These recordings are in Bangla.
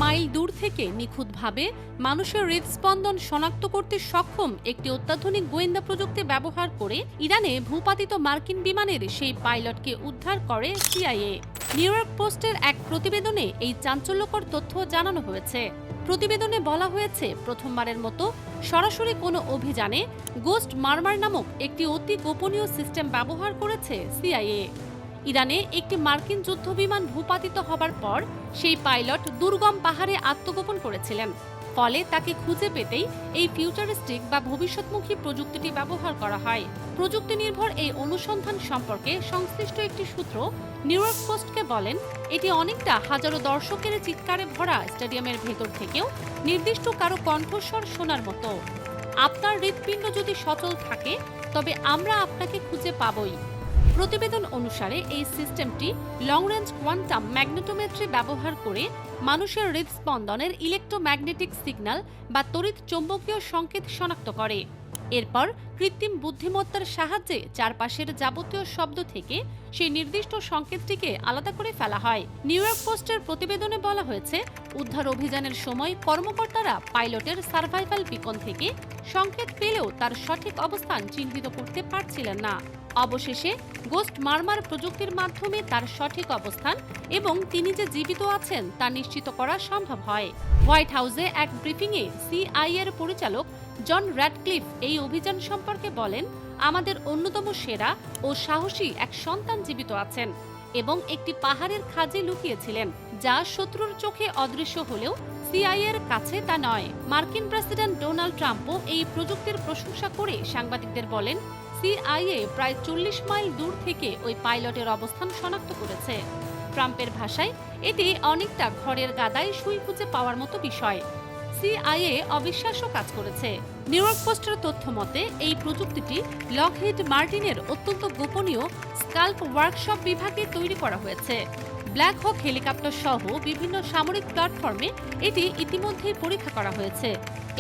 মাইল দূর থেকে নিখুঁতভাবে মানুষের হৃদস্পন্দন শনাক্ত করতে সক্ষম একটি অত্যাধুনিক গোয়েন্দা প্রযুক্তি ব্যবহার করে ইরানে ভূপাতিত মার্কিন বিমানের সেই পাইলটকে উদ্ধার করে সিআইএ। নিউ ইয়র্ক পোস্টের এক প্রতিবেদনে এই চাঞ্চল্যকর তথ্য জানানো হয়েছে। প্রতিবেদনে বলা হয়েছে, প্রথমবারের মতো সরাসরি কোনো অভিযানে গোস্ট মারমার নামক একটি অতি গোপনীয় সিস্টেম ব্যবহার করেছে সিআইএ। ইরানে একটি মার্কিন যুদ্ধবিমান ভূপাতিত হবার পর সেই পাইলট দুর্গম পাহাড়ে আত্মগোপন করেছিলেন। ফলে তাকে খুঁজে পেতেই এই ফিউচারিস্টিক বা ভবিষ্যৎমুখী প্রযুক্তিটি ব্যবহার করা হয়। প্রযুক্তি নির্ভর এই অনুসন্ধান সম্পর্কে সংশ্লিষ্ট একটি সূত্র নিউ ইয়র্ক পোস্টকে বলেন, এটি অনেকটা হাজারো দর্শকের চিৎকারে ভরা স্টেডিয়ামের ভেতর থেকেও নির্দিষ্ট কারো কণ্ঠস্বর শোনার মতো। আপনার হৃৎপিণ্ড যদি সচল থাকে তবে আমরা আপনাকে খুঁজে পাবই। প্রতিবেদন অনুসারে এই সিস্টেমটি লং রেঞ্জ কোয়ান্টাম ম্যাগনেটোমেট্রি ব্যবহার করে মানুষের হৃদস্পন্দনের ইলেকট্রোম্যাগনেটিক সিগন্যাল বা তড়িৎ চৌম্বকীয় সংকেত শনাক্ত করে। এরপর কৃত্রিম বুদ্ধিমত্তার সাহায্যে চারপাশের যাবতীয় শব্দ থেকে সেই নির্দিষ্ট সংকেতটিকে আলাদা করে ফেলা হয়। নিউ ইয়র্ক পোস্টের প্রতিবেদনে বলা হয়েছে, উদ্ধার অভিযানের সময় কর্মকর্তারা পাইলটের সার্ভাইভাল বিকন থেকে সংকেত পেলেও তার সঠিক অবস্থান চিহ্নিত করতে পারছিলেন না। অবশেষে গোস্ট মারমার প্রযুক্তির মাধ্যমে তার সঠিক অবস্থান এবং তিনি যে জীবিত আছেন তা নিশ্চিত করা সম্ভব হয়। হোয়াইট হাউসে এক ব্রিফিংয়ে সিআইএর পরিচালক জন র্যাডক্লিফ এই অভিযান সম্পর্কে বলেন, আমাদের অন্যতম সেরা ও সাহসী এক সন্তান জীবিত আছেন এবং একটি পাহাড়ের খাঁজে লুকিয়েছিলেন, যা শত্রুর চোখে অদৃশ্য হলেও সিআইএর কাছে তা নয়। মার্কিন প্রেসিডেন্ট ডোনাল্ড ট্রাম্পও এই প্রযুক্তির প্রশংসা করে সাংবাদিকদের বলেন, সিআইএ প্রায় 40 মাইল দূর থেকে ওই পাইলটের অবস্থান শনাক্ত করেছে। ট্রাম্পের ভাষায়, এটি অনেকটা ঘরের গাদায় সুই খুঁজে পাওয়ার মতো বিষয়। সিআইএ অবিশ্বাস্য কাজ করেছে। নিউ ইয়র্ক পোস্টের তথ্য মতে এই প্রযুক্তিটি লকহিড মার্টিনের অত্যন্ত গোপনীয় স্কাল্প ওয়ার্কশপ বিভাগে তৈরি করা হয়েছে। ব্ল্যাক হক হেলিকপ্টার সহ বিভিন্ন সামরিক প্ল্যাটফর্মে এটি ইতিমধ্যেই পরীক্ষা করা হয়েছে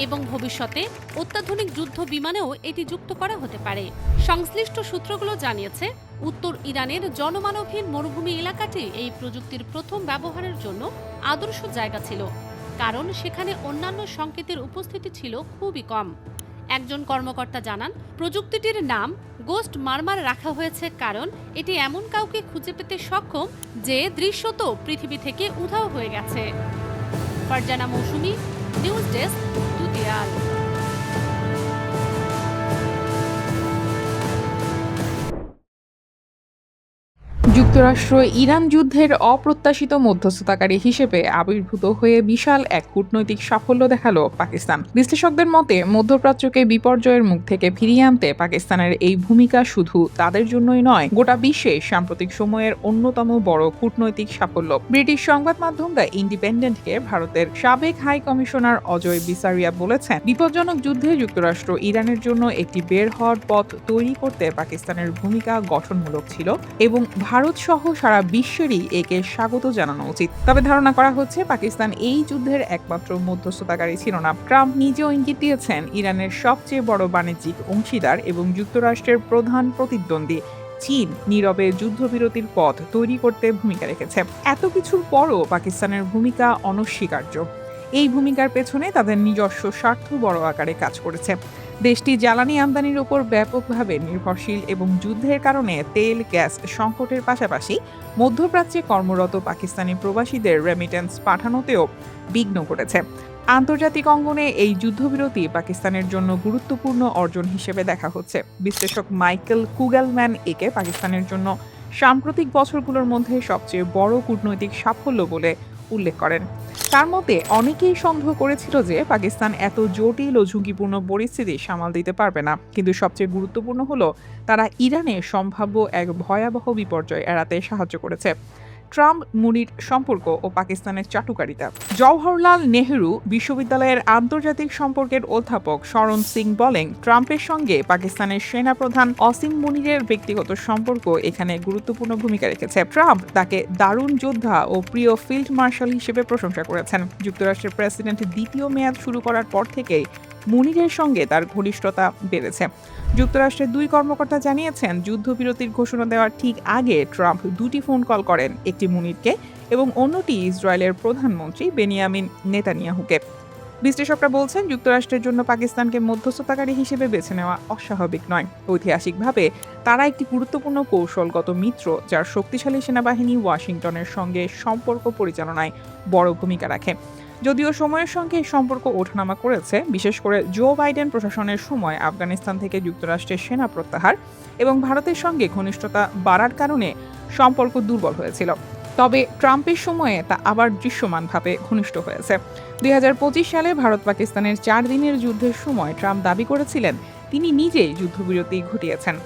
এবং ভবিষ্যতে অত্যাধুনিক যুদ্ধ বিমানেও এটি যুক্ত করা হতে পারে। সংশ্লিষ্ট সূত্রগুলো জানিয়েছে, উত্তর ইরানের জনমানবহীন মরুভূমি এলাকাটি এই প্রযুক্তির প্রথম ব্যবহারের জন্য আদর্শ জায়গা ছিল, কারণ সেখানে অন্যান্য সংকেতের উপস্থিতি ছিল খুবই কম। একজন কর্মকর্তা জানান, প্রযুক্তিটির নাম গোস্ট মারমার রাখা হয়েছে কারণ এটি এমন কাউকে খুঁজে পেতে সক্ষম যে দৃশ্যত পৃথিবী থেকে উধাও হয়ে গেছে। ফারজানা মৌসুমী, নিউজ ডেস্ক, দুতিয়াল। যুক্তরাষ্ট্র ইরান যুদ্ধের অপ্রত্যাশিত মধ্যস্থতাকারী হিসেবে আবির্ভূত হয়ে বিশাল এক কূটনৈতিক সাফল্য দেখালো পাকিস্তান। বিশ্লেষকদের মতে, মধ্যপ্রাচ্যকে বিপর্যয়ের মুখ থেকে ফিরিয়ে আনতে পাকিস্তানের এই ভূমিকা শুধু তাদের জন্যই নয়, গোটা বিশ্বে সাম্প্রতিক সময়ের অন্যতম বড় কূটনৈতিক সাফল্য। ব্রিটিশ সংবাদ মাধ্যম দ্য ইন্ডিপেন্ডেন্টকে ভারতের সাবেক হাই কমিশনার অজয় বিসারিয়া বলেছেন, বিপজ্জনক যুদ্ধে যুক্তরাষ্ট্র ইরানের জন্য একটি বের হওয়ার পথ তৈরি করতে পাকিস্তানের ভূমিকা গঠনমূলক ছিল এবং ভারত সহ সারা বিশ্বেরই একে স্বাগত জানানো উচিত। তবে ধারণা করা হচ্ছে পাকিস্তান এই যুদ্ধের একমাত্র মধ্যস্থতাকারী ছিল না। ট্রাম্প নিজেও ইঙ্গিত দিয়েছেন, ইরানের সবচেয়ে বড় বাণিজ্যিক অংশীদার এবং যুক্তরাষ্ট্রের প্রধান প্রতিদ্বন্দ্বী চীন নীরবে যুদ্ধবিরতির পথ তৈরি করতে ভূমিকা রেখেছে। এত কিছুর পরও পাকিস্তানের ভূমিকা অনস্বীকার্য। এই ভূমিকার পেছনে তাদের নিজস্ব স্বার্থ বড় আকারে কাজ করেছে। দেশটি জ্বালানি আমদানির উপর ব্যাপকভাবে নির্ভরশীল এবং যুদ্ধের কারণে তেল গ্যাস সংকটের পাশাপাশি মধ্যপ্রাচ্যে কর্মরত পাকিস্তানি প্রবাসীদের রেমিটেন্স পাঠানোতেও বিঘ্ন করেছে। আন্তর্জাতিক অঙ্গনে এই যুদ্ধবিরতি পাকিস্তানের জন্য গুরুত্বপূর্ণ অর্জন হিসেবে দেখা হচ্ছে। বিশ্লেষক মাইকেল কুগেলম্যান একে পাকিস্তানের জন্য সাম্প্রতিক বছরগুলোর মধ্যে সবচেয়ে বড় কূটনৈতিক সাফল্য বলে উল্লেখ করেন। তার মতে, অনেকেই সন্দেহ করেছিল যে পাকিস্তান এত জটিল ও ঝুঁকিপূর্ণ পরিস্থিতি সামাল দিতে পারবে না, কিন্তু সবচেয়ে গুরুত্বপূর্ণ হলো তারা ইরানে সম্ভাব্য এক ভয়াবহ বিপর্যয় এড়াতে সাহায্য করেছে। ট্রাম্প মুনির সম্পর্ক ও পাকিস্তানের চাটুকারিতা। জওহরলাল নেহরু বিশ্ববিদ্যালয়ের আন্তর্জাতিক সম্পর্কের অধ্যাপক শরণ সিং বলেন, ট্রাম্পের সঙ্গে পাকিস্তানের সেনাপ্রধান অসীম মুনিরের ব্যক্তিগত সম্পর্ক এখানে গুরুত্বপূর্ণ ভূমিকা রেখেছে। ট্রাম্প তাকে দারুণ যোদ্ধা ও প্রিয় ফিল্ড মার্শাল হিসেবে প্রশংসা করেছেন। যুক্তরাষ্ট্রের প্রেসিডেন্ট দ্বিতীয় মেয়াদ শুরু করার পর থেকেই মুনিরের সঙ্গে তার ঘনিষ্ঠতা বেড়েছে। যুক্তরাষ্ট্রের দুই কর্মকর্তা জানিয়েছেন, যুদ্ধবিরতির ঘোষণা দেওয়ার ঠিক আগে ট্রাম্প দুটি ফোন কল করেন, একটি মুনিরকে এবং অন্যটি ইসরায়েলের প্রধানমন্ত্রী বেনিয়ামিন নেতানিয়াহুকে। বিশ্লেষকরা বলছেন, যুক্তরাষ্ট্রের জন্য পাকিস্তানকে মধ্যস্থতাকারী হিসেবে বেছে নেওয়া অস্বাভাবিক নয়। ঐতিহাসিকভাবে তারা একটি গুরুত্বপূর্ণ কৌশলগত মিত্র, যার শক্তিশালী সেনাবাহিনী ওয়াশিংটনের সঙ্গে সম্পর্ক পরিচালনায় বড় ভূমিকা রাখে। যদিও সময়ের সঙ্গে এই সম্পর্ক ওঠানামা করেছে, বিশেষ করে জো বাইডেন প্রশাসনের সময় আফগানিস্তান থেকে যুক্তরাষ্ট্রের সেনা প্রত্যাহার এবং ভারতের সঙ্গে ঘনিষ্ঠতা বাড়ার কারণে সম্পর্ক দুর্বল হয়েছিল। তবে ট্রাম্পের সময়ে তা আবার দৃশ্যমানভাবে ঘনিষ্ঠ হয়েছে। 2025 সালে ভারত পাকিস্তানের 4 দিনের যুদ্ধের সময় ট্রাম্প দাবি করেছিলেন তিনি নিজেই যুদ্ধবিরতি ঘটিয়েছেন।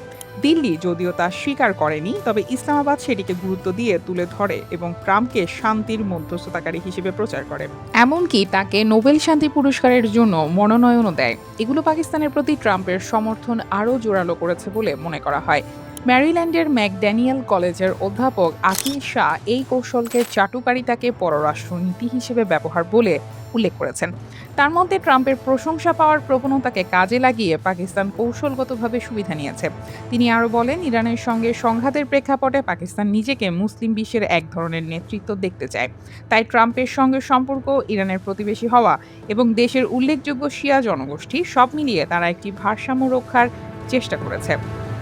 দিল্লি যদিও তা স্বীকার করেনি, তবে ইসলামাবাদ সেটিকে গুরুত্ব দিয়ে তুলে ধরে এবং ট্রাম্পকে শান্তির মধ্যস্থতাকারী হিসেবে প্রচার করে। এমনকি তাকে নোবেল শান্তি পুরস্কারের জন্য মনোনয়নও দেয়। এগুলো পাকিস্তানের প্রতি ট্রাম্পের সমর্থন আরও জোরালো করেছে বলে মনে করা হয়। ম্যারিল্যান্ডের ম্যাকড্যানিয়েল কলেজের অধ্যাপক আকিল শাহ এই কৌশলকে চাটুকারিতাকে পররাষ্ট্রনীতি হিসেবে ব্যবহার বলে উল্লেখ করেছেন। তার মধ্যে ট্রাম্পের প্রশংসা পাওয়ার প্রবণতাকে কাজে লাগিয়ে পাকিস্তান কৌশলগতভাবে সুবিধা নিয়েছে। তিনি আরও বলেন, ইরানের সঙ্গে সংঘাতের প্রেক্ষাপটে পাকিস্তান নিজেকে মুসলিম বিশ্বের এক ধরনের নেতৃত্ব দেখতে চায়। তাই ট্রাম্পের সঙ্গে সম্পর্ক, ইরানের প্রতিবেশী হওয়া এবং দেশের উল্লেখযোগ্য শিয়া জনগোষ্ঠী সব মিলিয়ে তারা একটি ভারসাম্য রক্ষার চেষ্টা করেছে।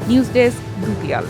News desk, Dutiyal.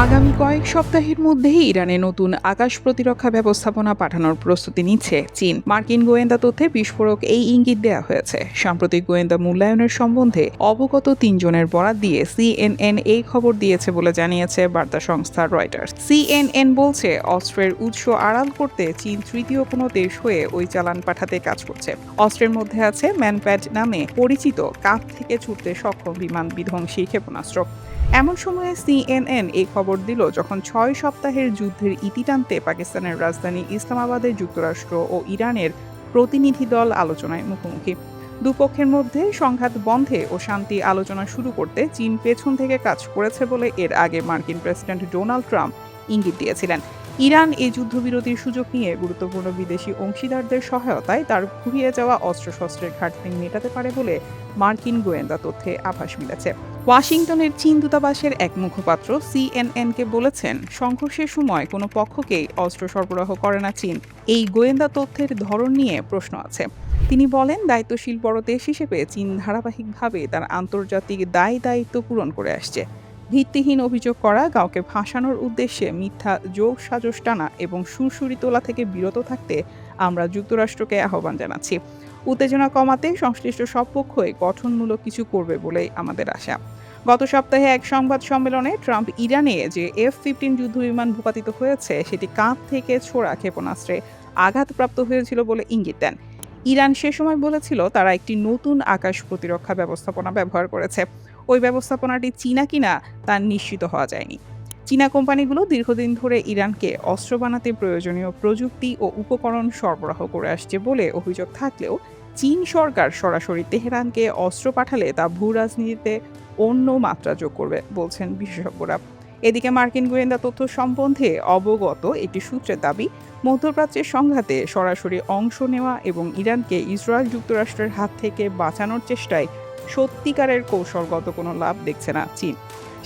আগামী কয়েক সপ্তাহের মধ্যেই ইরানে নতুন আকাশ প্রতিরক্ষা ব্যবস্থাপনা পাঠানোর প্রস্তুতি নিচ্ছে চীন। মার্কিন গোয়েন্দা তথ্যে বিস্ফোরক এই ইঙ্গিত দেওয়া হয়েছে। সাম্প্রতিক গোয়েন্দা মূল্যায়নের সম্বন্ধে অবগত 3 জনের বরাত দিয়ে CNN এই খবর দিয়েছে বলে জানিয়েছে বার্তা সংস্থা রয়টার্স। CNN বলছে, অস্ত্রের উৎস আড়াল করতে চীন তৃতীয় কোনো দেশ হয়ে ওই চালান পাঠাতে কাজ করছে। অস্ত্রের মধ্যে আছে ম্যানপ্যাড নামে পরিচিত কাঁধ থেকে ছুটতে সক্ষম বিমান বিধ্বংসী ক্ষেপণাস্ত্র। এমন সময়ে CNN এই খবর দিল যখন 6 সপ্তাহের যুদ্ধের ইতি টানতে পাকিস্তানের রাজধানী ইসলামাবাদে যুক্তরাষ্ট্র ও ইরানের প্রতিনিধি দল আলোচনায় মুখোমুখি। দুপক্ষের মধ্যে সংঘাত বন্ধে ও শান্তি আলোচনা শুরু করতে চীন পেছন থেকে কাজ করেছে বলে এর আগে মার্কিন প্রেসিডেন্ট ডোনাল্ড ট্রাম্প ইঙ্গিত দিয়েছিলেন। ইরান এই যুদ্ধবিরতির সুযোগ নিয়ে গুরুত্বপূর্ণ বিদেশি অংশীদারদের সহায়তায় তার ফুরিয়ে যাওয়া অস্ত্রশস্ত্রের ঘাটতি মেটাতে পারে বলে মার্কিন গোয়েন্দা তথ্যে আভাস মিলেছে। ওয়াশিংটনের চীন দূতাবাসের এক মুখপাত্র CNN-কে বলেছেন, সংঘর্ষের সময় কোনো পক্ষকেই অস্ত্র সরবরাহ করে না চীন। এই গোয়েন্দা তথ্যের ধরন নিয়ে প্রশ্ন আছে। তিনি বলেন, দায়িত্বশীল বড় দেশ হিসেবে চীন ধারাবাহিকভাবে তার আন্তর্জাতিক দায়িত্ব পূরণ করে আসছে। ভিত্তিহীন অভিযোগ করা, কাউকে ফাঁসানোর উদ্দেশ্যে মিথ্যা যোগ সাজস টানা এবং সুরসুরি তোলা থেকে বিরত থাকতে আমরা যুক্তরাষ্ট্রকে আহ্বান জানাচ্ছি। উত্তেজনা কমাতে সংশ্লিষ্ট সব পক্ষই গঠনমূলক কিছু করবে বলেই আমাদের আশা। গত সপ্তাহে এক সংবাদ সম্মেলনে ট্রাম্প ইরানে যে F-15 যুদ্ধবিমান ভূপাতিত হয়েছে সেটি কাঁধ থেকে ছোড়া ক্ষেপণাস্ত্রে আঘাতপ্রাপ্ত হয়েছিল বলে ইঙ্গিত দেন। ইরান সে সময় বলেছিল তারা একটি নতুন আকাশ প্রতিরক্ষা ব্যবস্থাপনা ব্যবহার করেছে। ওই ব্যবস্থাপনাটি চীনা কিনা তা নিশ্চিত হওয়া যায়নি। চীনা কোম্পানিগুলো দীর্ঘদিন ধরে ইরানকে অস্ত্র বানাতে প্রয়োজনীয় প্রযুক্তি ও উপকরণ সরবরাহ করে আসছে বলে অভিযোগ থাকলেও চীন সরকার সরাসরি তেহরানকে অস্ত্র পাঠালে তা ভূ রাজনীতিতে অন্য মাত্রা যোগ করবে বলছেন বিশেষজ্ঞরা। এদিকে মার্কিন গোয়েন্দা তথ্য সম্বন্ধে অবগত একটি সূত্রের দাবি, মধ্যপ্রাচ্যের সংঘাতে সরাসরি অংশ নেওয়া এবং ইরানকে ইসরায়েল যুক্তরাষ্ট্রের হাত থেকে বাঁচানোর চেষ্টায় সত্যিকারের কৌশলগত কোনো লাভ দেখছে না চীন।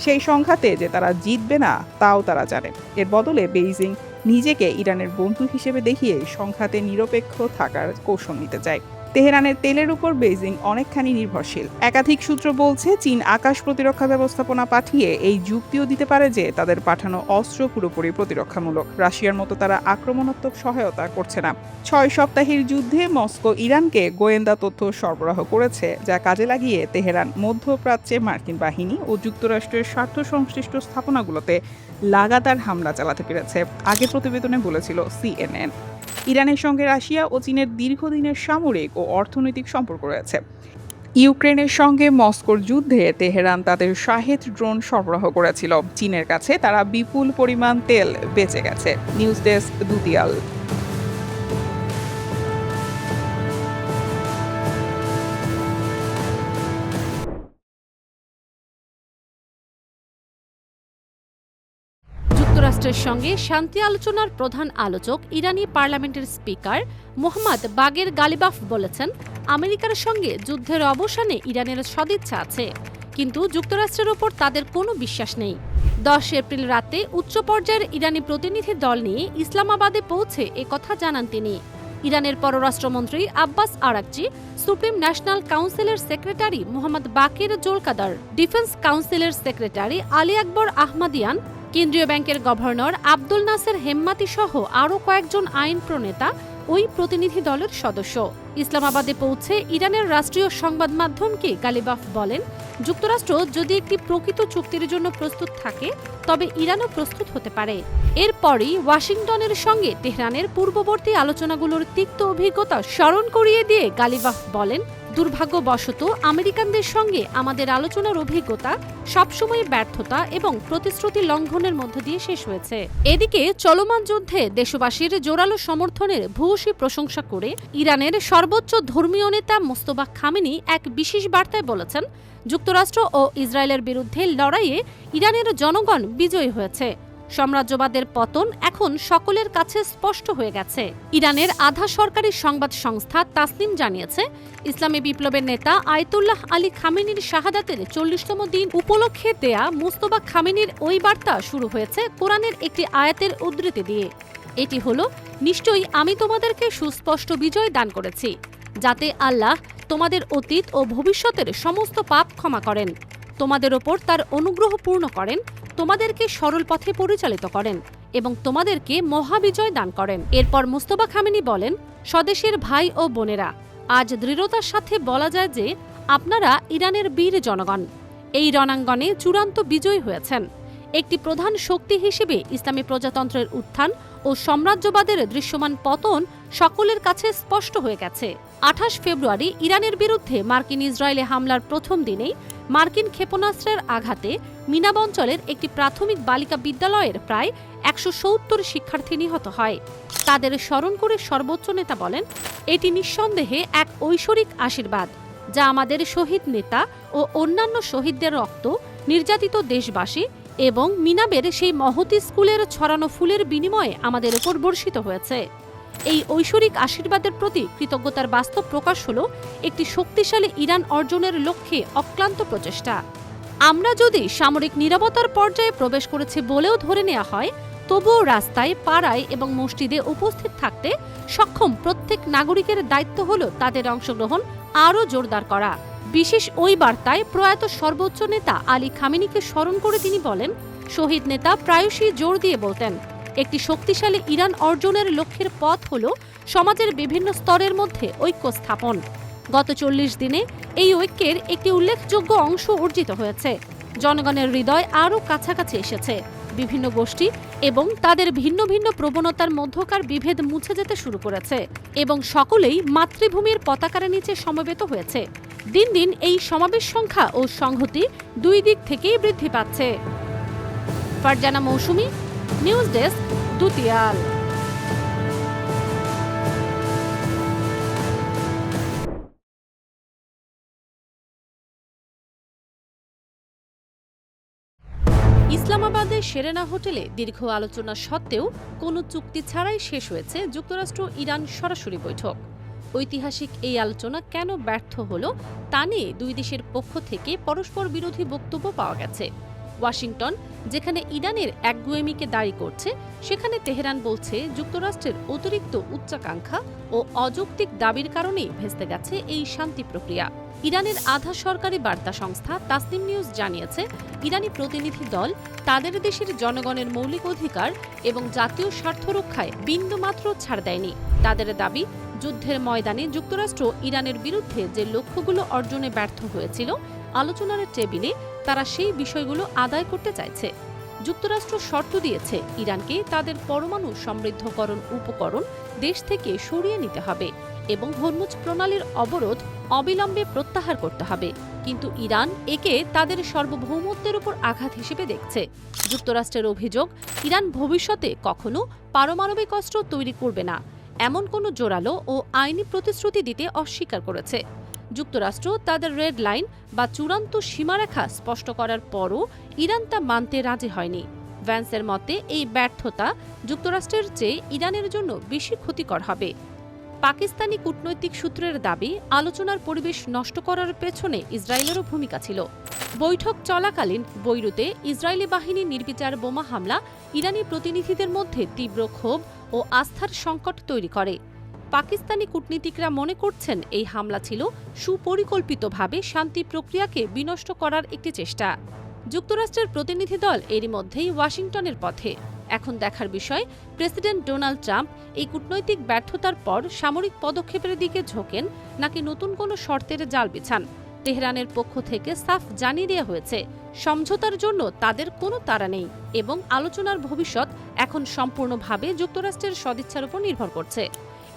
সেই সংঘাতে যে তারা জিতবে না তাও তারা জানে। এর বদলে বেইজিং নিজেকে ইরানের বন্ধু হিসেবে দেখিয়ে সংঘাতে নিরপেক্ষ থাকার কৌশল নিতে চায়। তেহরানের তেলের উপর বেইজিং অনেকখানি নির্ভরশীল। একাধিক সূত্র বলছে, চীন আকাশ প্রতিরক্ষা ব্যবস্থাপনা পাঠিয়ে এই যুক্তিও দিতে পারে যে তাদের পাঠানো অস্ত্র পুরোপুরি প্রতিরক্ষামূলক। রাশিয়ার মতো তারা আক্রমণাত্মক সহায়তা করছে না। 6 সপ্তাহের যুদ্ধে মস্কো ইরানকে গোয়েন্দা তথ্য সরবরাহ করেছে, যা কাজে লাগিয়ে তেহরান মধ্যপ্রাচ্যে মার্কিন বাহিনী ও যুক্তরাষ্ট্রের স্বার্থ সংশ্লিষ্ট স্থাপনাগুলোতে লাগাতার হামলা চালাতে পেরেছে, আগের প্রতিবেদনে বলেছিল CNN। ইরানের সঙ্গে রাশিয়া ও চীনের দীর্ঘদিনের সামরিক ও অর্থনৈতিক সম্পর্ক রয়েছে। ইউক্রেনের সঙ্গে মস্কোর যুদ্ধে তেহরান তাদের শাহেদ ড্রোন সরবরাহ করেছিল। চীনের কাছে তারা বিপুল পরিমাণ তেল বেঁচে গেছে। News desk, Dutiyal. যুক্তরাষ্ট্রের সঙ্গে শান্তি আলোচনার প্রধান আলোচক ইরানি পার্লামেন্টের স্পিকার মোহাম্মদ বাগের গালিবাফ বলেছেন, আমেরিকার সঙ্গে যুদ্ধের অবসানে ইরানের সদিচ্ছা আছে, কিন্তু যুক্তরাষ্ট্রের ওপর তাদের কোনো বিশ্বাস নেই। 10 এপ্রিল রাতে উচ্চ পর্যায়ের ইরানি প্রতিনিধি দল নিয়ে ইসলামাবাদে পৌঁছে একথা জানান তিনি। ইরানের পররাষ্ট্রমন্ত্রী আব্বাস আরাকচি, সুপ্রিম ন্যাশনাল কাউন্সিলের সেক্রেটারি মোহাম্মদ বাকির জোলকাদার, ডিফেন্স কাউন্সিলের সেক্রেটারি আলী আকবর আহমাদিয়ান, কেন্দ্রীয় ব্যাংকের গভর্নর আব্দুল নাসের হেম্মাতি সহ আরও কয়েকজন আইন প্রণেতা ওই প্রতিনিধি দলের সদস্য। ইসলামাবাদে পৌঁছে ইরানের রাষ্ট্রীয় সংবাদ মাধ্যমকে গালিবাফ বলেন, যুক্তরাষ্ট্র যদি একটি প্রকৃত চুক্তির জন্য প্রস্তুত থাকে তবে ইরানও প্রস্তুত হতে পারে। এরপরই ওয়াশিংটনের সঙ্গে তেহরানের পূর্ববর্তী আলোচনাগুলোর তিক্ত অভিজ্ঞতা স্মরণ করিয়ে দিয়ে গালিবাফ বলেন, দুর্ভাগ্যবশত আমেরিকানদের সঙ্গে আমাদের আলোচনার অভিজ্ঞতা সবসময় ব্যর্থতা এবং প্রতিশ্রুতি লঙ্ঘনের মধ্য দিয়ে শেষ হয়েছে। এদিকে চলমান যুদ্ধে দেশবাসীর জোরালো সমর্থনের ভূয়সী প্রশংসা করে ইরানের সর্বোচ্চ ধর্মীয় নেতা মোস্তফা খামেনি এক বিশেষ বার্তায় বলেছেন, যুক্তরাষ্ট্র ও ইসরায়েলের বিরুদ্ধে লড়াইয়ে ইরানের জনগণ বিজয়ী হয়েছে। সাম্রাজ্যবাদের পতন এখন সকলের কাছে স্পষ্ট হয়ে গেছে। ইরানের আধা সরকারি সংবাদ সংস্থা তাসনিম জানিয়েছে, ইসলামী বিপ্লবের নেতা আয়াতুল্লাহ আলী খামেনির শাহাদাতের 40তম দিন উপলক্ষে দেয়া মোস্তফা খামেনির ওই বার্তা শুরু হয়েছে কোরআনের একটি আয়াতের উদ্ধৃতি দিয়ে। এটি হলো, নিশ্চয়ই আমি তোমাদেরকে সুস্পষ্ট বিজয় দান করেছি, যাতে আল্লাহ তোমাদের অতীত ও ভবিষ্যতের সমস্ত পাপ ক্ষমা করেন, তোমাদের ওপর তার অনুগ্রহ পূর্ণ করেন, তোমাদেরকে সরল পথে পরিচালিত করেন এবং তোমাদেরকে মহাবিজয় দান করেন। এরপর মোস্তফা খামেনি বলেন, স্বদেশের ভাই ও বোনেরা, আজ দৃঢ়তার সাথে বলা যায় যে আপনারা ইরানের বীর জনগণ এই রণাঙ্গনে চূড়ান্ত বিজয়ী হয়েছেন। একটি প্রধান শক্তি হিসেবে ইসলামী প্রজাতন্ত্রের উত্থান ও সাম্রাজ্যবাদের দৃশ্যমান পতন সকলের কাছে স্পষ্ট হয়ে গেছে। 28 ফেব্রুয়ারি ইরানের বিরুদ্ধে মার্কিন ইসরায়েলে হামলার প্রথম দিনেই মার্কিন ক্ষেপণাস্ত্রের আঘাতে মিনাব অঞ্চলের একটি প্রাথমিক বালিকা বিদ্যালয়ের প্রায় 170 শিক্ষার্থী নিহত হয়। তাদের স্মরণ করে সর্বোচ্চ নেতা বলেন, এটি নিঃসন্দেহে এক ঐশ্বরিক আশীর্বাদ, যা আমাদের শহীদ নেতা ও অন্যান্য শহীদদের রক্ত, নির্যাতিত দেশবাসী এবং মিনাবের সেই মহতী স্কুলের ছড়ানো ফুলের বিনিময়ে আমাদের উপর বর্ষিত হয়েছে। এই ঐশ্বরিক আশীর্বাদের প্রতি কৃতজ্ঞতার বাস্তব প্রকাশ হল একটি শক্তিশালী ইরান অর্জনের লক্ষ্যে অক্লান্ত প্রচেষ্টা। আমরা যদি সামরিক নীরবতার পর্যায়ে প্রবেশ করেছি বলেও ধরে নেওয়া হয়, তবুও রাস্তায়, পাড়ায় এবং মসজিদে উপস্থিত থাকতে সক্ষম প্রত্যেক নাগরিকের দায়িত্ব হল তাদের অংশগ্রহণ আরও জোরদার করা। বিশেষ ওই বার্তায় প্রয়াত সর্বোচ্চ নেতা আলী খামেনিকে স্মরণ করে তিনি বলেন, শহীদ নেতা প্রায়শই জোর দিয়ে বলতেন, একটি শক্তিশালী ইরান অর্জনের লক্ষ্যের পথ হল সমাজের বিভিন্ন স্তরের মধ্যে ঐক্য স্থাপন। গত 40 দিনে এই ঐক্যের একটি উল্লেখযোগ্য অংশ অর্জিত হয়েছে। জনগণের হৃদয় আরও কাছাকাছি এসেছে। বিভিন্ন গোষ্ঠী এবং তাদের ভিন্ন ভিন্ন প্রবণতার মধ্যকার বিভেদ মুছে যেতে শুরু করেছে এবং সকলেই মাতৃভূমির পতাকার নিচে সমবেত হয়েছে। দিন দিন এই সমাবেশ সংখ্যা ও সংহতি দুই দিক থেকেই বৃদ্ধি পাচ্ছে। ফারজানা মৌসুমী, নিউজ ডেস্ক, দুতিয়াল। ইসলামাবাদের সেরেনা হোটেলে দীর্ঘ আলোচনা সত্ত্বেও কোনো চুক্তি ছাড়াই শেষ হয়েছে যুক্তরাষ্ট্র ইরান সরাসরি বৈঠক। ঐতিহাসিক এই আলোচনা কেন ব্যর্থ হলো তা নিয়ে দুই দেশের পক্ষ থেকে পরস্পর বিরোধী বক্তব্য পাওয়া গেছে। ওয়াশিংটন যেখানে ইরানের একগুঁয়েমিকে দায়ী করছে, সেখানে তেহরান বলছে যুক্তরাষ্ট্রের অতিরিক্ত উচ্চাকাঙ্ক্ষা ও অযৌক্তিক দাবির কারণেই ভেস্তে গেছে এই শান্তি প্রক্রিয়া। ইরানের আধা সরকারি বার্তা সংস্থা তাসনিম নিউজ জানিয়েছে, ইরানি প্রতিনিধি দল তাদের দেশের জনগণের মৌলিক অধিকার এবং জাতীয় স্বার্থ রক্ষায় বিন্দুমাত্র ছাড় দেয়নি। তাদের দাবি, যুদ্ধের ময়দানে যুক্তরাষ্ট্র ইরানের বিরুদ্ধে যে লক্ষ্যগুলো অর্জনে ব্যর্থ হয়েছিল, আলোচনার টেবিলে তারা সেই বিষয়গুলো আদায় করতে চাইছে। যুক্তরাষ্ট্র শর্ত দিয়েছে ইরানকে তাদের পরমাণু সমৃদ্ধকরণ উপকরণ দেশ থেকে সরিয়ে নিতে হবে এবং হরমুজ প্রণালীর অবরোধ অবিলম্বে প্রত্যাহার করতে হবে, কিন্তু ইরান একে তাদের সার্বভৌমত্বের উপর আঘাত হিসেবে দেখছে। যুক্তরাষ্ট্রের অভিযোগ, ইরান ভবিষ্যতে কখনো পারমাণবিক অস্ত্র তৈরি করবে না, এমন কোনো জোরালো ও আইনি প্রতিশ্রুতি দিতে অস্বীকার করেছে। যুক্তরাষ্ট্র তাদের রেড লাইন বা চূড়ান্ত সীমারেখা স্পষ্ট করার পরও ইরান তা মানতে রাজি হয়নি। ভ্যান্সের মতে এই ব্যর্থতা যুক্তরাষ্ট্রের চেয়ে ইরানের জন্য বেশি ক্ষতিকর হবে। পাকিস্তানি কূটনৈতিক সূত্রের দাবি, আলোচনার পরিবেশ নষ্ট করার পেছনে ইসরায়েলেরও ভূমিকা ছিল। বৈঠক চলাকালীন বৈরুতে ইসরায়েলি বাহিনীর নির্বিচার বোমা হামলা ইরানি প্রতিনিধিদের মধ্যে তীব্র ক্ষোভ ও আস্থার সংকট তৈরি করে। পাকিস্তানি কূটনীতিকরা মনে করছেন এই হামলা ছিল সুপরিকল্পিতভাবে শান্তি প্রক্রিয়াকে বিনষ্ট করার একটি চেষ্টা। যুক্তরাষ্ট্রের প্রতিনিধি দল এরই মধ্যেই ওয়াশিংটনের পথে। এখন দেখার বিষয়, প্রেসিডেন্ট ডোনাল্ড ট্রাম্প এই কূটনৈতিক ব্যর্থতার পর সামরিক পদক্ষেপের দিকে ঝোঁকেন নাকি নতুন কোনো শর্তের জাল বিছান। তেহরানের পক্ষ থেকে সাফ জানিয়ে দেওয়া হয়েছে, সমঝোতার জন্য তাদের কোনো তাড়া নেই এবং আলোচনার ভবিষ্যৎ এখন সম্পূর্ণভাবে যুক্তরাষ্ট্রের সদিচ্ছার উপর নির্ভর করছে।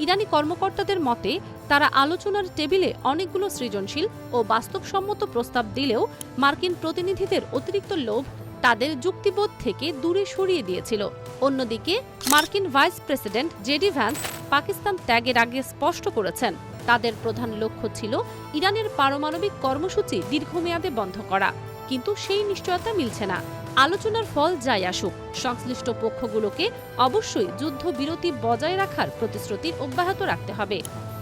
ইরানি কর্মকর্তাদের মতে, তারা আলোচনার টেবিলে অনেকগুলো সৃজনশীল ও বাস্তবসম্মত প্রস্তাব দিলেও মার্কিন প্রতিনিধিদের অতিরিক্ত লোভ তাদের যুক্তিবোধ থেকে দূরে সরিয়ে দিয়েছিল। অন্যদিকে মার্কিন vice president JD Vance Pakistan ত্যাগের আগে স্পষ্ট করেছেন, তাদের প্রধান লক্ষ্য ছিল ইরানের পারমাণবিক কর্মসূচি দীর্ঘমেয়াদে বন্ধ করা, কিন্তু সেই নিশ্চয়তা মিলছে না। আলোচনার ফল যাই আসুক, সংশ্লিষ্ট পক্ষগুলোকে অবশ্যই যুদ্ধবিরতি বজায় রাখার প্রতিশ্রুতি অব্যাহত রাখতে হবে,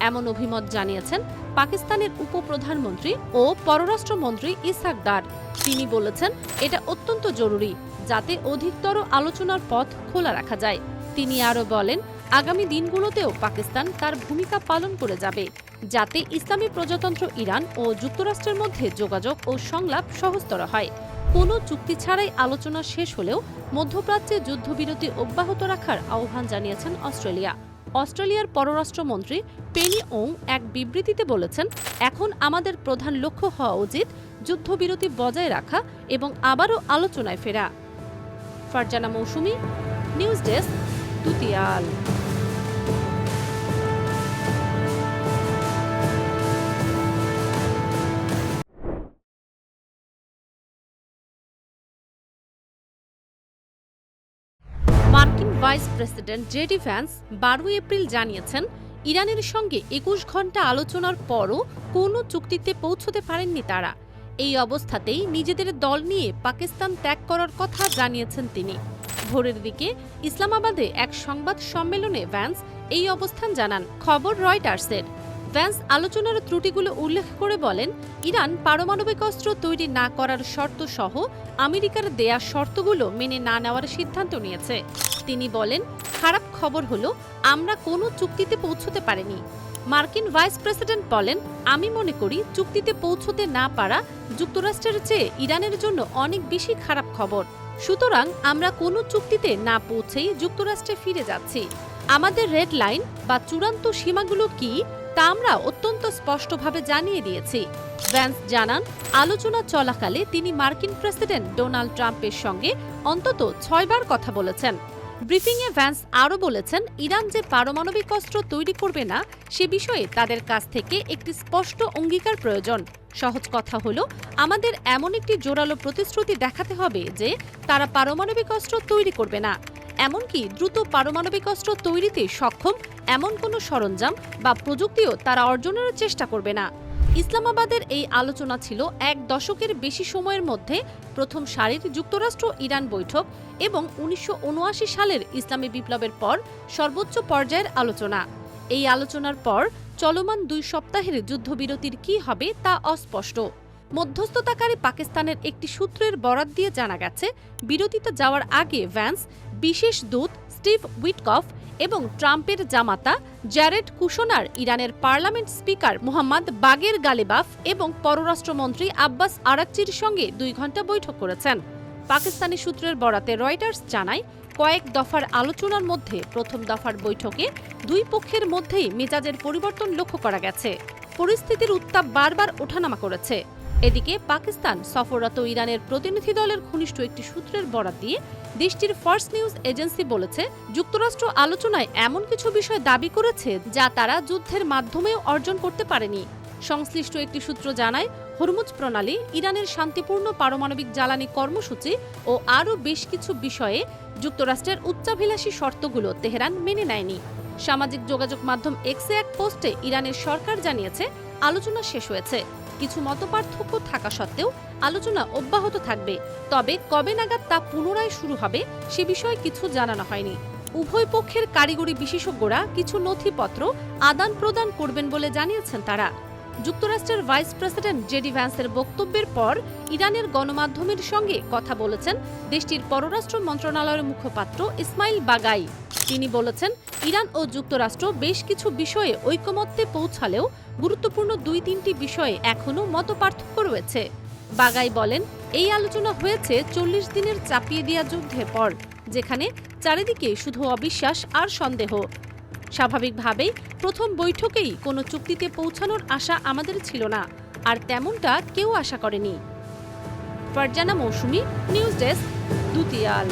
এমন অভিমত জানিয়েছেন পাকিস্তানের উপপ্রধানমন্ত্রী ও পররাষ্ট্রমন্ত্রী ইসহাক ডার। তিনি বলেছেন, এটা অত্যন্ত জরুরি যাতে অধিকতর আলোচনার পথ খোলা রাখা যায়। তিনি আরও বলেন, আগামী দিনগুলোতেও পাকিস্তান তার ভূমিকা পালন করে যাবে যাতে ইসলামী প্রজাতন্ত্র ইরান ও যুক্তরাষ্ট্রের মধ্যে যোগাযোগ ও সংলাপ সহজতর হয়। কোনো চুক্তি ছাড়াই আলোচনা শেষ হলেও মধ্যপ্রাচ্যে যুদ্ধবিরতি অব্যাহত রাখার আহ্বান জানিয়েছেন অস্ট্রেলিয়া। অস্ট্রেলিয়ার পররাষ্ট্রমন্ত্রী পেনি ওং এক বিবৃতিতে বলেছেন, এখন আমাদের প্রধান লক্ষ্য হওয়া উচিত যুদ্ধবিরতি বজায় রাখা এবং আবারও আলোচনায় ফেরা। ফারজানা মৌসুমী, নিউজ ডেস্ক, দুতিয়াল। মার্কিন vice president JD Vance 12 April জানিয়েছেন, ইরানের সঙ্গে 21 ঘণ্টা আলোচনার পরও কোনো চুক্তিতে পৌঁছতে পারেননি তারা। এই অবস্থাতেই নিজেদের দল নিয়ে পাকিস্তান ত্যাগ করার কথা জানিয়েছেন তিনি। ভোরের দিকে ইসলামাবাদে এক সংবাদ সম্মেলনে ভ্যান্স এই অবস্থান জানান। খবর রয়টার্সের। ভ্যান্স আলোচনার ত্রুটিগুলো উল্লেখ করে বলেন, ইরান পারমাণবিক অস্ত্র তৈরি না করার শর্ত সহ আমেরিকার দেয়া শর্তগুলো মেনে না নেওয়ার সিদ্ধান্ত নিয়েছে। তিনি বলেন, খারাপ খবর হলো আমরা কোনো চুক্তিতে পৌঁছতে পারিনি। মার্কিন ভাইস প্রেসিডেন্ট বলেন, আমি মনে করি চুক্তিতে পৌঁছতে না পারা যুক্তরাষ্ট্রের চেয়ে ইরানের জন্য অনেক বেশি খারাপ খবর। সুতরাং আমরা কোনো চুক্তিতে না পৌঁছেই যুক্তরাষ্ট্রে ফিরে যাচ্ছি। আমাদের রেড লাইন বা চূড়ান্ত সীমাগুলো কি তা আমরা অত্যন্ত স্পষ্টভাবে জানিয়ে দিয়েছি। ভ্যান্স জানান, আলোচনা চলাকালে তিনি মার্কিন প্রেসিডেন্ট ডোনাল্ড ট্রাম্পের সঙ্গে অন্তত 6 বার কথা বলেছেন। ব্রিফিংয়ে ভ্যান্স আরও বলেছেন, ইরান যে পারমাণবিক অস্ত্র তৈরি করবে না সে বিষয়ে তাদের কাছ থেকে একটি স্পষ্ট অঙ্গীকার প্রয়োজন। সহজ কথা হলো, আমাদের এমন একটি জোরালো প্রতিশ্রুতি দেখাতে হবে যে তারা পারমাণবিক অস্ত্র তৈরি করবে না, এমনকি দ্রুত পারমাণবিক অস্ত্র তৈরিতে সক্ষম এমন কোনো সরঞ্জাম বা প্রযুক্তিও তারা অর্জনের চেষ্টা করবে না। ইসলামাবাদের এই আলোচনা ছিল 1 দশকের বেশি সময়ের মধ্যে প্রথম সারির যুক্তরাষ্ট্র ইরান বৈঠক এবং 1979 সালের ইসলামী বিপ্লবের পর সর্বোচ্চ পর্যায়ের আলোচনা। এই আলোচনার পর চলমান 2 সপ্তাহের যুদ্ধবিরতির কি হবে তা অস্পষ্ট। মধ্যস্থতাকারী পাকিস্তানের একটি সূত্রের বরাত দিয়ে জানা গেছে, বিরতিতে যাওয়ার আগে ভ্যান্স বিশেষ দূত স্টিভ উইটকফ এবং ট্রাম্পের জামাতা জ্যারেড কুশনার, ইরানের পার্লামেন্ট স্পিকার মোহাম্মদ বাগের গালিবাফ এবং পররাষ্ট্রমন্ত্রী আব্বাস আরাকচির সঙ্গে 2 ঘণ্টা বৈঠক করেছেন। পাকিস্তানি সূত্রের বরাতে রয়টার্স জানায়, কয়েক দফার আলোচনার মধ্যে প্রথম দফার বৈঠকে 2 পক্ষের মধ্যেই মেজাজের পরিবর্তন লক্ষ্য করা গেছে। পরিস্থিতির উত্তাপ বারবার ওঠানামা করেছে। এদিকে পাকিস্তান সফররত ইরানের প্রতিনিধি দলের ঘনিষ্ঠ একটি সূত্রের বরাত দিয়ে দেশটির ফার্স্ট নিউজ এজেন্সি বলেছে, যুক্তরাষ্ট্র আলোচনায় এমন কিছু বিষয় দাবি করেছে যা তারা যুদ্ধের মাধ্যমেও অর্জন করতে পারেনি। সংশ্লিষ্ট একটি সূত্র জানায়, হরমুজ প্রণালী, ইরানের শান্তিপূর্ণ পারমাণবিক জ্বালানি কর্মসূচি ও আরও বেশ কিছু বিষয়ে যুক্তরাষ্ট্রের উচ্চাভিলাষী শর্তগুলো তেহরান মেনে নেয়নি। সামাজিক যোগাযোগ মাধ্যম এক্সে এক পোস্টে ইরানের সরকার জানিয়েছে, আলোচনা শেষ হয়েছে। কিছু মতপার্থক্য থাকা সত্ত্বেও আলোচনা অব্যাহত থাকবে, তবে কবে নাগাদ তা পুনরায় শুরু হবে সে বিষয়ে কিছু জানানো হয়নি। উভয় পক্ষের কারিগরি বিশেষজ্ঞরা কিছু নথিপত্র আদান প্রদান করবেন বলে জানিয়েছেন তারা। যুক্তরাষ্ট্রের ভাইস প্রেসিডেন্ট জেডি ভ্যান্সের বক্তব্যের পর ইরানের গণমাধ্যমের সঙ্গে কথা বলেছেন দেশটির পররাষ্ট্র মন্ত্রণালয়ের মুখপাত্র ইসমাইল বাগাই। তিনি বলেছেন, ইরান ও যুক্তরাষ্ট্র বেশ কিছু বিষয়ে ঐকমত্যে পৌঁছালেও গুরুত্বপূর্ণ ২-৩টি বিষয়ে এখনও মতপার্থক্য রয়েছে। বাগাই বলেন, এই আলোচনা হয়েছে ৪০ দিনের চাপিয়ে দেওয়া যুদ্ধের পর, যেখানে চারিদিকে শুধু অবিশ্বাস আর সন্দেহ। স্বাভাবিকভাবেই প্রথম বৈঠকেই কোনো চুক্তিতে পৌঁছানোর আশা আমাদের ছিল না, আর তেমনটা কেউ আশা করেনি। ফারজানা মৌসুমী, নিউজ ডেস্ক, দুতিয়াল।